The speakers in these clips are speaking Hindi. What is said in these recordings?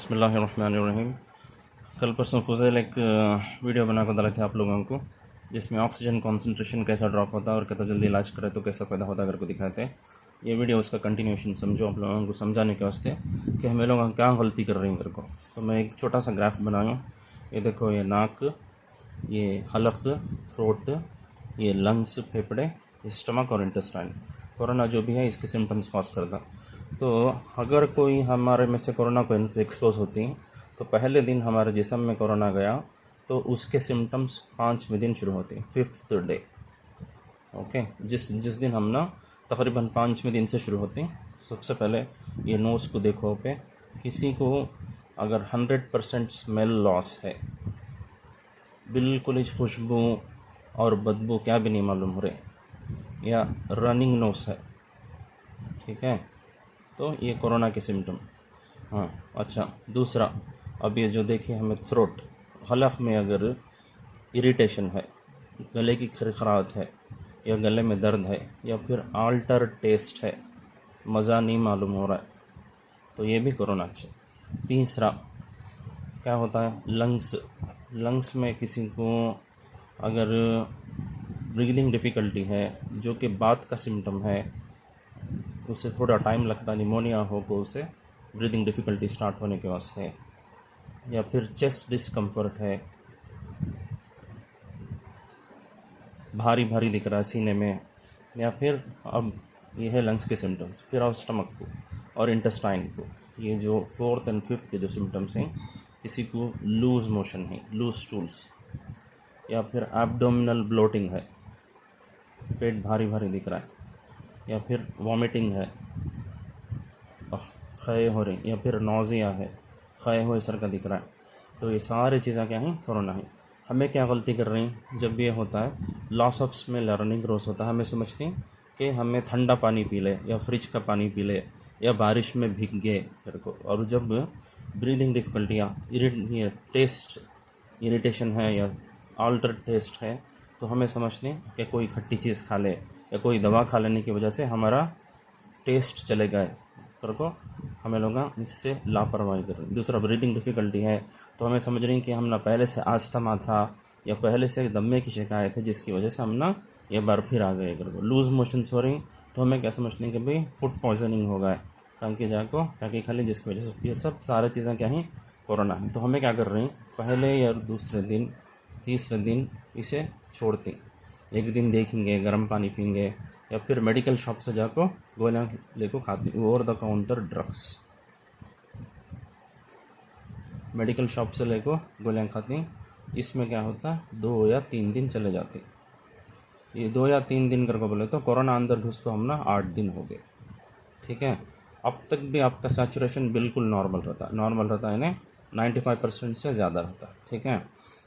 बिस्मिल्लाहिर्रहमानिर्रहीम। कल परसों फुज़ैल एक वीडियो बनाकर डाले थे आप लोगों को, जिसमें ऑक्सीजन कॉन्सेंट्रेशन कैसा ड्रॉप होता है और कितना जल्दी इलाज करे तो कैसा फ़ायदा होता है अगर को दिखाते हैं। ये वीडियो उसका कंटिन्यूशन समझो आप लोगों को समझाने के वास्ते कि हमें लोग क्या गलती कर रहे हैं कर को। तो मैं एक छोटा सा ग्राफ बनाऊँ। ये देखो, ये नाक, ये हलक, थ्रोट, ये लंग्स, फेफड़े, स्टमक और इंटेस्टाइन। कोरोना जो भी है इसके सिम्टम्स कॉज करता। तो अगर कोई हमारे में से कोरोना को एक्सपोज होती हैं तो पहले दिन हमारे जिस्म में कोरोना गया तो उसके सिम्टम्स 5वें दिन शुरू होते हैं, 5th डे। ओके, जिस दिन हम ना तकरीबन 5वें दिन से शुरू होते हैं। सबसे पहले ये नोज़ को देखो पे, किसी को अगर 100% स्मेल लॉस है, बिल्कुल ही खुशबू और बदबू क्या भी नहीं मालूम हो रहे, या रनिंग नोज है, ठीक है, तो ये कोरोना के सिम्टम। हाँ अच्छा, दूसरा, अब ये जो देखिए हमें थ्रोट, हलक में अगर इरिटेशन है, गले की खरखराहट है, या गले में दर्द है, या फिर आल्टर टेस्ट है, मज़ा नहीं मालूम हो रहा है, तो ये भी कोरोना है। तीसरा क्या होता है, लंग्स में किसी को अगर ब्रीदिंग डिफ़िकल्टी है, जो कि बात का सिम्टम है, उसे थोड़ा टाइम लगता है, निमोनिया हो तो उसे ब्रीदिंग डिफ़िकल्टी स्टार्ट होने के वास्ते, या फिर चेस्ट डिस्कम्फर्ट है, भारी भारी दिख रहा है सीने में, या फिर अब ये है लंग्स के सिम्टम्स। फिर और स्टमक को और इंटेस्टाइन को, ये जो 4th और 5th के जो सिम्टम्स हैं, किसी को लूज़ मोशन है, लूज़ स्टूल्स, या फिर एब्डोमिनल ब्लोटिंग है, पेट भारी भारी दिख रहा है, या फिर वॉमिटिंग है, खए हो रही, या फिर नौजिया है, खए हुए सर का दिख रहा है, तो ये सारी चीज़ें क्या हैं, कोरोना है। हमें क्या गलती कर रही हैं, जब ये होता है loss of smell, running growth होता है, हमें समझते हैं कि हमें ठंडा पानी पी ले, या फ्रिज का पानी पी ले, या बारिश में भीग गए मेरे को। और जब ब्रीदिंग डिफ़िकल्टियाँ, टेस्ट इरिटेशन है, या आल्टर टेस्ट है, तो हमें समझते हैं कि कोई खट्टी चीज़ खा ले, या कोई दवा खा लेने की वजह से हमारा टेस्ट चले गए को, हमें लोग इससे लापरवाही कर रहे हैं। दूसरा, ब्रीदिंग डिफ़िकल्टी है, तो हमें समझ रही हैं कि हम ना पहले से अस्थमा था, या पहले से दमे की शिकायत है, जिसकी वजह से हम ना ये बार फिर आ गए को। लूज़ मोशंस हो रही, तो हमें क्या समझते हैं कि भाई फूड पॉइजनिंग हो गया है, टांकी जाको टांकी खा ली, जिसकी वजह से ये सब सारी चीज़ें क्या हैं, कोरोना है। तो हमें क्या कर रही हैं, पहले या दूसरे दिन, तीसरे दिन इसे छोड़ते, एक दिन देखेंगे, गर्म पानी पीएंगे, या फिर मेडिकल शॉप से जाकर गोलियाँ लेको खाती, over the counter drugs, medical shop से लेको गोलियाँ खाती। इसमें क्या होता है, 2 या 3 दिन चले जाते। ये 2 या 3 दिन करके बोले तो कोरोना अंदर घुस को हम ना 8 दिन हो गए, ठीक है। अब तक भी आपका सैचुरेशन बिल्कुल नॉर्मल रहता है, यानी 95% से ज़्यादा रहता है, ठीक है।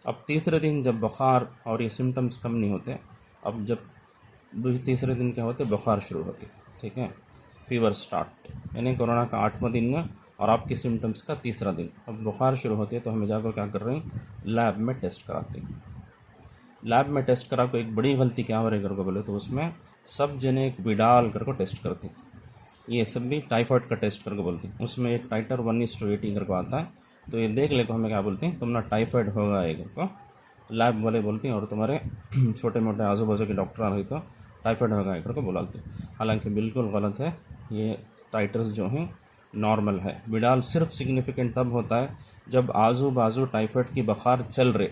अब तीसरे दिन जब बुखार और ये सिम्टम्स कम नहीं होते, अब जब तीसरे दिन क्या होते, बुखार शुरू होती, ठीक है, फीवर स्टार्ट, यानी कोरोना का 8वां दिन में और आपके सिम्टम्स का तीसरा दिन, अब बुखार शुरू होती है, तो हमें जाकर क्या कर रहे हैं, लैब में टेस्ट कराते हैं। लैब में टेस्ट करा को एक बड़ी गलती क्या हो रही है बोले तो, उसमें सब जने एक विडाल कर को टेस्ट करते हैं, ये सब भी टाइफाइड का टेस्ट करके बोलते हैं, उसमें एक टाइटर 1:80 करके आता है, तो ये देख ले को हमें क्या बोलते हैं, तुम ना टाइफाइड होगा ये को, लैब वाले बोलते हैं, और तुम्हारे छोटे मोटे आजू बाजू के डॉक्टर आ रहे तो टाइफाइड होगा एक को बुलाते हैं। हालांकि बिल्कुल गलत है, ये टाइटर्स जो हैं नॉर्मल है। विडाल सिर्फ सिग्निफिकेंट तब होता है जब आजू बाजू टाइफाइड की बुखार चल रहे,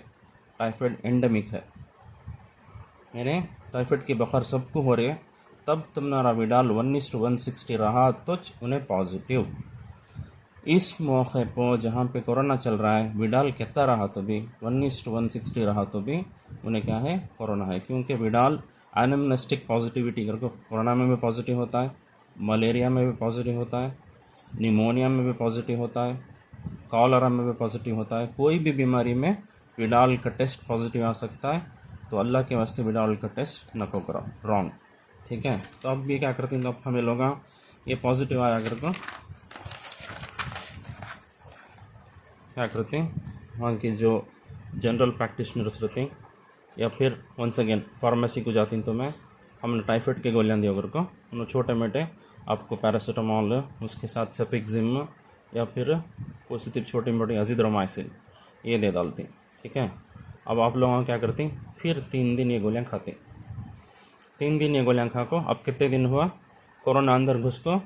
टाइफाइड एंडेमिक है, यानी टाइफाइड की बुखार सबको हो रही है, तब तुम्हारा विडाल 1:160 रहा तो उन्हें पॉजिटिव। इस मौके पर जहाँ पे कोरोना चल रहा है, विडाल कहता रहा तो भी 1:160 रहा तो भी उन्हें क्या है, कोरोना है, क्योंकि विडाल एनामनेस्टिक पॉजिटिविटी करके कोरोना में भी पॉजिटिव होता है, मलेरिया में भी पॉजिटिव होता है, निमोनिया में भी पॉजिटिव होता है, कॉलरा में भी पॉजिटिव होता है, कोई भी बीमारी में विडाल का टेस्ट पॉजिटिव आ सकता है। तो अल्लाह के वास्ते विडाल का टेस्ट न को करो, रॉन्ग, ठीक है। तो अब ये क्या करते हैं, तो अब हमें लोग ये पॉजिटिव आया करके क्या करते हैं, वहाँ के जो जनरल प्रैक्टिशनर्स रहते हैं, या फिर वंस अगेन फार्मेसी को जाती हैं, तो मैं हमने टाइफाइड के गोलियाँ दिया कर को, उन्होंने छोटे मोटे आपको पैरासीटामॉल, उसके साथ सेफिक्सिम, या फिर पॉजिटिव छोटी मोटी अजिथ्रोमाइसिन ये दे डालते हैं, ठीक है। अब आप लोग क्या करते हैं, फिर 3 दिन ये गोलियाँ खाते हैं। 3 दिन ये गोलियाँ खा को अब कितने दिन हुआ, कोरोना अंदर घुस को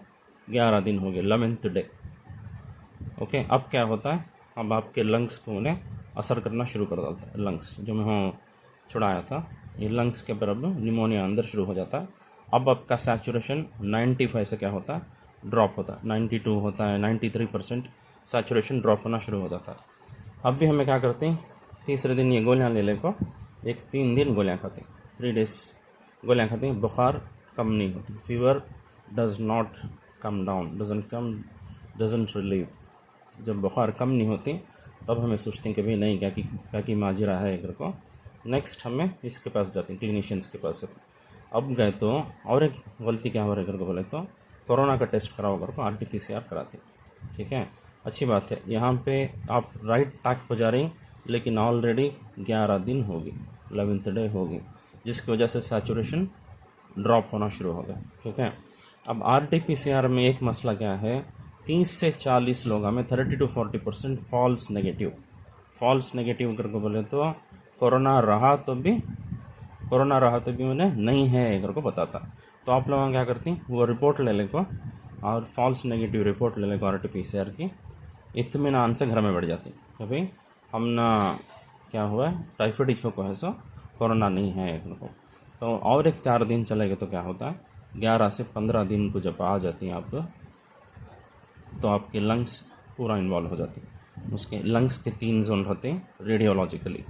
11 दिन हो गए, 11th डे। ओके, अब क्या होता है, अब आपके लंग्स को उन्हें असर करना शुरू कर देता है। लंग्स जो मैं छुड़ाया था, ये लंग्स के बराबर निमोनिया अंदर शुरू हो जाता है। अब आपका सैचुरेशन 95 से क्या होता है, ड्रॉप होता है, 92 होता है, 93% सैचुरेशन ड्रॉप होना शुरू हो जाता है। अब भी हमें क्या करते हैं, तीसरे दिन ये गोलियाँ ले को एक 3 दिन गोलियाँ खाते हैं, 3 डेज गोलियाँ खाते हैं। बुखार कम नहीं होती, fever does not come down, doesn't relieve. जब बुखार कम नहीं होती तब हमें सोचते हैं कि भाई नहीं, क्या की माजरा है इधर को। नेक्स्ट हमें इसके पास जाते हैं, क्लिनिशियंस के पास। अब गए तो और एक गलती क्या हो रही है इधर को, बोले तो कोरोना का टेस्ट कराओ घर को, RT-PCR कराते, ठीक है। अच्छी बात है, यहाँ पे आप राइट ट्रैक पर जा रही, लेकिन ऑलरेडी 11 दिन हो गए, 11th डे हो गई, जिसकी वजह से सैचुरेशन ड्रॉप होना शुरू हो गया, ठीक है। अब RT-PCR में एक मसला क्या है, 30 से 40 लोग हमें 30 to 40% फॉल्स नेगेटिव करके बोले तो कोरोना रहा तो भी उन्हें नहीं है इधर को बताता। तो आप लोग क्या करती, वो रिपोर्ट ले को और फॉल्स नेगेटिव रिपोर्ट ले को RT-PCR की, इत्मीनान से घर में बैठ जाती कि भाई हम ना क्या हुआ है, टाइफाइड को है, सो कोरोना नहीं है इधर को। तो और एक 4 दिन चलेगा तो क्या होता है, 11 से 15 दिन को जब आ जाती हैं आप, तो आपके लंग्स पूरा इन्वॉल्व हो जाते हैं। उसके लंग्स के 3 जोन रहते हैं रेडियोलॉजिकली,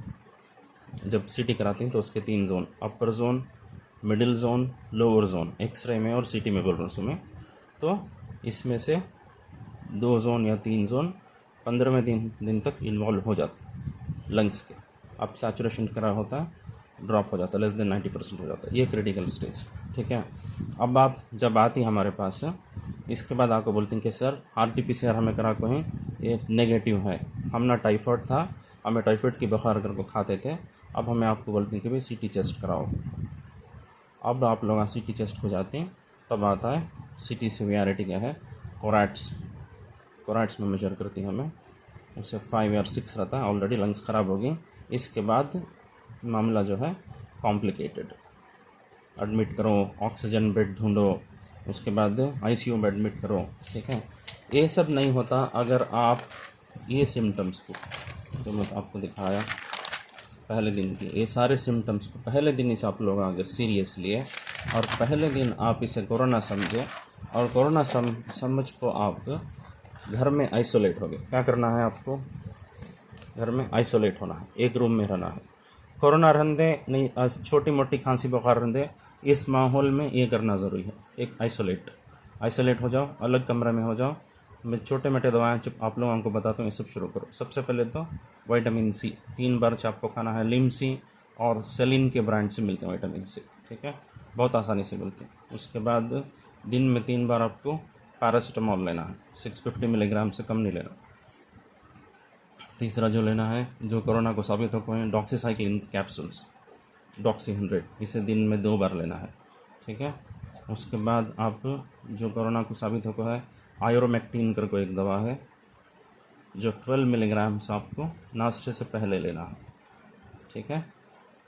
जब CT कराते हैं तो उसके 3 zone, upper zone, middle zone, lower zone, x ray में और CT में बोल रहा हूँ मैं। तो इसमें से 2 जोन या 3 जोन 15वें दिन तक इन्वॉल्व हो जाते लंग्स के। अब सैचुरेशन करा होता है, ड्रॉप हो जाता है, लेस देन 90% हो जाता है, ये क्रिटिकल स्टेज, ठीक है। अब आप जब आती हमारे पास, इसके बाद आपको बोलते हैं कि सर RT-PCR हमें करा को है, ये नेगेटिव है, हम ना टाइफाइड था, हमें टाइफाइड की बुखार करके खाते थे, अब हमें आपको बोलते हैं कि भाई CT चेस्ट कराओ। अब आप लोग CT चेस्ट को जाते हैं, तब आता है CT सीवियरिटी क्या है, कोराइट्स में मेजर करती है हमें, उससे 5 या 6 रहता है, ऑलरेडी लंग्स ख़राब हो गई। इसके बाद मामला जो है कॉम्प्लिकेटेड, एडमिट करो, ऑक्सीजन बेड ढूंढो, उसके बाद ICU में एडमिट करो, ठीक है। ये सब नहीं होता अगर आप ये सिम्टम्स को जो मैं आपको दिखाया पहले दिन की, ये सारे सिम्टम्स को पहले दिन से आप लोग अगर सीरियस लिए और पहले दिन आप इसे कोरोना समझे और कोरोना समझ को आप घर में आइसोलेट हो गए। क्या करना है आपको, घर में आइसोलेट होना है, एक रूम में रहना है। कोरोना रहने नहीं, छोटी मोटी खांसी बुखार रहने, इस माहौल में ये करना ज़रूरी है, एक आइसोलेट हो जाओ, अलग कमरे में हो जाओ। मैं छोटे मोटे दवाएं आप लोगों को बताता हूँ, ये सब शुरू करो। सबसे पहले तो विटामिन C 3 बार आपको खाना है, लिमसी और सेलिन के ब्रांड से मिलते हैं विटामिन C, ठीक है, बहुत आसानी से मिलते हैं। उसके बाद दिन में 3 बार आपको पैरासीटामोल लेना है, 650 मिलीग्राम से कम नहीं लेना। तीसरा जो लेना है, जो कोरोना को साबित हो गए, डॉक्सीसाइक्लिन कैप्सूल्स, डॉक्सी 100, इसे दिन में 2 बार लेना है, ठीक है। उसके बाद आप जो कोरोना को साबित हो गया है, आयोरोमेक्टिन कर कोई एक दवा है जो 12 मिलीग्राम से आपको नाश्ते से पहले लेना है, ठीक है।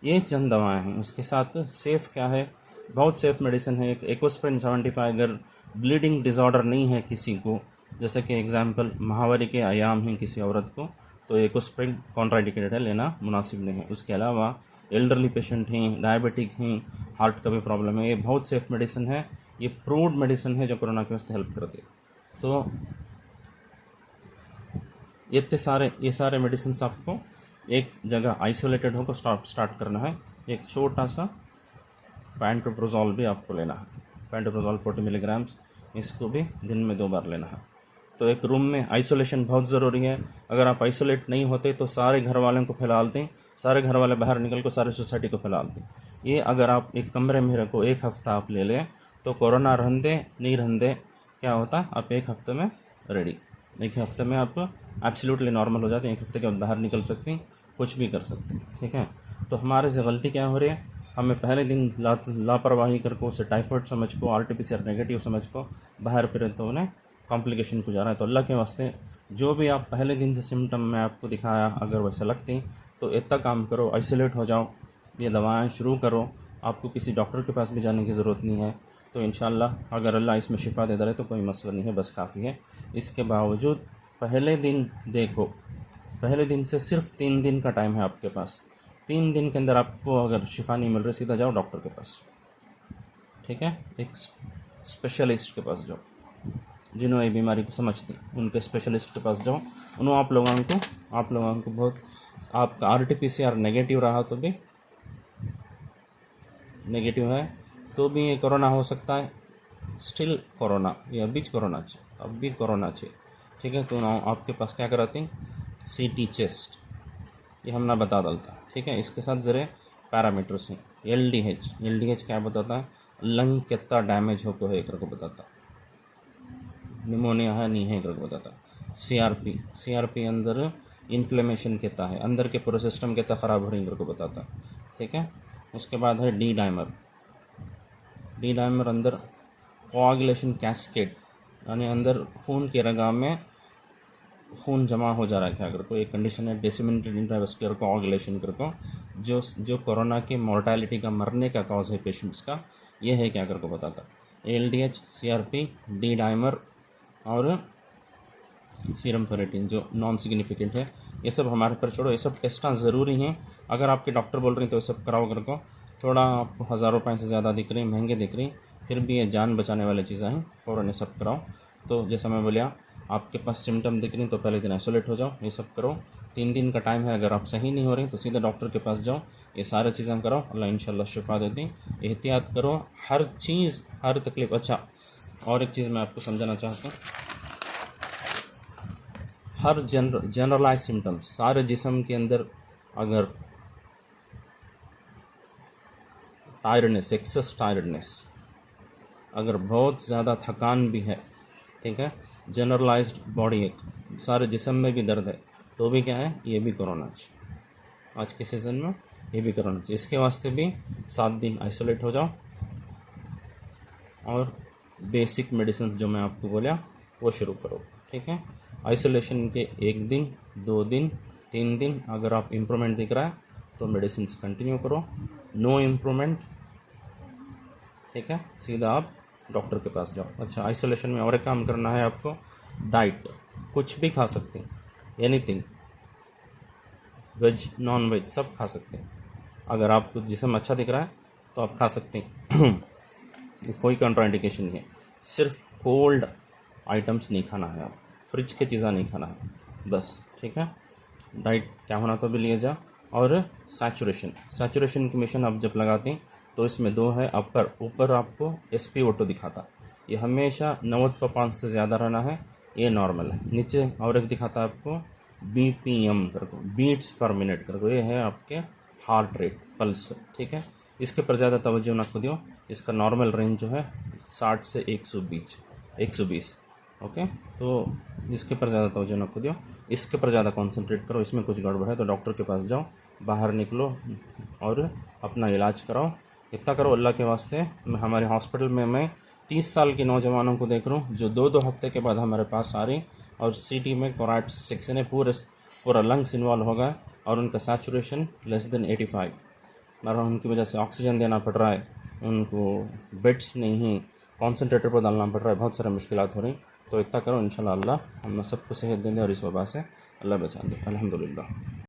ये चंद दवाएं हैं। उसके साथ सेफ़ क्या है, बहुत सेफ़ मेडिसिन है एक एकोस्प्रिन 75। अगर ब्लीडिंग डिसऑर्डर नहीं है किसी को, जैसे कि एग्जांपल महावारी के आयाम हैं किसी औरत को, तो एकोस्प्रिन कॉन्ट्राइंडिकेटेड है, लेना मुनासिब नहीं है। उसके अलावा एल्डरली पेशेंट हैं, डायबिटिक हैं, हार्ट का भी प्रॉब्लम है, ये बहुत सेफ़ मेडिसिन है, ये प्रूव्ड मेडिसिन है जो कोरोना के वास्ते हेल्प करती है। तो ये सारे मेडिसिन आपको एक जगह आइसोलेटेड होकर स्टार्ट करना है। एक छोटा सा पैंटोप्रोजोल भी आपको लेना है, पैंटोप्रोजोल 40 मिलीग्राम्स, इसको भी दिन में 2 बार लेना है। तो एक रूम में आइसोलेशन बहुत ज़रूरी है। अगर आप आइसोलेट नहीं होते तो सारे घर वालों को फैला दें, सारे घर वाले बाहर निकल कर सारे सोसाइटी को फैला दें। ये अगर आप एक कमरे में रखो, 1 हफ़्ता आप ले लें, तो कोरोना रहने नहीं रहने क्या होता है, आप 1 हफ़्ते में रेडी, 1 हफ़्ते में आप एब्सोल्युटली नॉर्मल हो जाते हैं, 1 हफ़्ते के बाद बाहर निकल सकते हैं, कुछ भी कर सकते हैं, ठीक है। तो हमारे से गलती क्या हो रही है, हमें पहले दिन लापरवाही करके उसे टाइफाइड समझ को, RT-PCR नेगेटिव समझ को बाहर फिर तो उन्हें कॉम्प्लिकेशन को जा रहा है। तो अल्लाह के वास्ते जो भी आप पहले दिन से सिम्टम मैं आपको दिखाया अगर वैसे लगती तो इतना काम करो, आइसोलेट हो जाओ, ये दवाएं शुरू करो, आपको किसी डॉक्टर के पास भी जाने की ज़रूरत नहीं है। तो इंशाल्लाह अगर अल्लाह इसमें शिफा दे दे तो कोई मसला नहीं है, बस काफ़ी है। इसके बावजूद पहले दिन देखो, पहले दिन से सिर्फ 3 दिन का टाइम है आपके पास। 3 दिन के अंदर आपको अगर शिफा नहीं मिल रही सीधा जाओ डॉक्टर के पास, ठीक है। एक स्पेशलिस्ट के पास जाओ, जिन्होंने ये बीमारी को समझती उनके स्पेशलिस्ट के पास जाओ। उन्होंने आप लोगों को बहुत, आपका RT-PCR नेगेटिव रहा तो भी, नेगेटिव है तो भी ये कोरोना हो सकता है, स्टिल कोरोना, ये अभी कोरोना छे, अब भी कोरोना छे, ठीक है। तो ना आपके पास क्या कराते हैं, CT चेस्ट, ये हमने बता डालता, ठीक है। इसके साथ ज़रे पैरामीटर्स हैं, LDH क्या बताता है, लंग कितना डैमेज हो है एक को बताता, निमोनिया है नहीं है एक को बताता। CRP अंदर इन्फ्लेमेशन कितना है, अंदर के पूरा सिस्टम कितना ख़राब हो रही है को बताता, ठीक है। उसके बाद है डी डायमर अंदर कोआगुलेशन कैस्केड, यानी अंदर खून के रगा में खून जमा हो जा रहा है क्या अगर कोई एक कंडीशन है, डिसेमिनेटेड इंट्रावेस्कुलर कोआगुलेशन कर को, जो कोरोना की मोर्टेलिटी का, मरने का कॉज है पेशेंट्स का, ये है क्या अगर को बताता। LDH, CRP, डी डायमर और सीरम फेरेटिन जो नॉन सिग्निफिकेंट है, ये सब हमारे पर छोड़ो, ये सब टेस्टां ज़रूरी हैं। अगर आपके डॉक्टर बोल रही हैं तो ये सब कराओ कर को, थोड़ा आपको 1000 रुपये से ज़्यादा दिख रही, महंगे दिख रही, फिर भी ये जान बचाने वाली चीज़ें हैं, फ़ौरन ये सब कराओ। तो जैसा मैं बोलिया, आपके पास सिम्टम दिख रही तो पहले दिन आइसोलेट हो जाओ, ये सब करो। 3 दिन का टाइम है, अगर आप सही नहीं हो रही तो सीधे डॉक्टर के पास जाओ, ये सारी चीज़ें करो, अल्लाह इंशाल्लाह शिफा देती। एहतियात करो हर चीज़, हर तकलीफ़। अच्छा, और एक चीज़ मैं आपको समझाना चाहता हूँ, हर जनरलाइज सिम्टम्स, सारे जिस्म के अंदर अगर टायर्डनेस, एक्सेस टायर्डनेस, अगर बहुत ज़्यादा थकान भी है, ठीक है, जनरलाइज्ड बॉडी एक, सारे जिस्म में भी दर्द है, तो भी क्या है, ये भी कोरोना चाहिए। आज के सीज़न में ये भी कोरोना चाहिए। इसके वास्ते भी 7 दिन आइसोलेट हो जाओ और बेसिक मेडिसिन जो मैं आपको बोला वो शुरू करो, ठीक है। आइसोलेशन के 1 दिन, 2 दिन, 3 दिन अगर आप इम्प्रूवमेंट दिख रहा है तो मेडिसिन कंटिन्यू करो। नो इम्प्रूवमेंट, ठीक है, सीधा आप डॉक्टर के पास जाओ। अच्छा, आइसोलेशन में और एक काम करना है आपको, डाइट कुछ भी खा सकते हैं, एनीथिंग, वेज नॉन वेज सब खा सकते हैं। अगर आपको जिस्म अच्छा दिख रहा है तो आप खा सकते हैं इस कोई कंट्राइंडिकेशन नहीं है। सिर्फ कोल्ड आइटम्स नहीं खाना है, आप फ्रिज की चीज़ें नहीं खाना है बस, ठीक है। डाइट क्या होना तो भी लिए जा। और सैचुरेशन की मिशन आप जब लगाते हैं तो इसमें 2 है, ऊपर आपको SpO2 दिखाता, ये हमेशा 90/5 से ज़्यादा रहना है, ये नॉर्मल है। नीचे और एक दिखाता है आपको BPM करको, बीट्स पर मिनट करको, ये है आपके हार्ट रेट, पल्स, ठीक है। इसके पर ज़्यादा तवज्जो ना दियो, इसका नॉर्मल रेंज जो है 60 से 120, ओके। तो इसके पर ज़्यादा तवज्जो ना दियो, इसके पर ज़्यादा कंसंट्रेट करो। इसमें कुछ गड़बड़ है तो डॉक्टर के पास जाओ, बाहर निकलो और अपना इलाज कराओ। इतना करो अल्लाह के वास्ते। हमारे हॉस्पिटल में मैं 30 साल के नौजवानों को देख रहा हूँ जो 2 हफ्ते के बाद हमारे पास आ रही, और CT में कोराइड सेक्शन है, पूरा लंग्स इन्वॉल्व होगा और उनका सैचुरेशन लेस देन 85, और उनकी वजह से ऑक्सीजन देना पड़ रहा है, उनको बेड्स नहीं, कॉन्सेंट्रेटर पर डालना पड़ रहा है, बहुत सारे मुश्किलात हो रही। तो इतना करो, इंशाल्लाह अल्लाह हम सबको सेहत देंगे और इस वबा से अल्लाह बचा दे। अल्हम्दुलिल्लाह।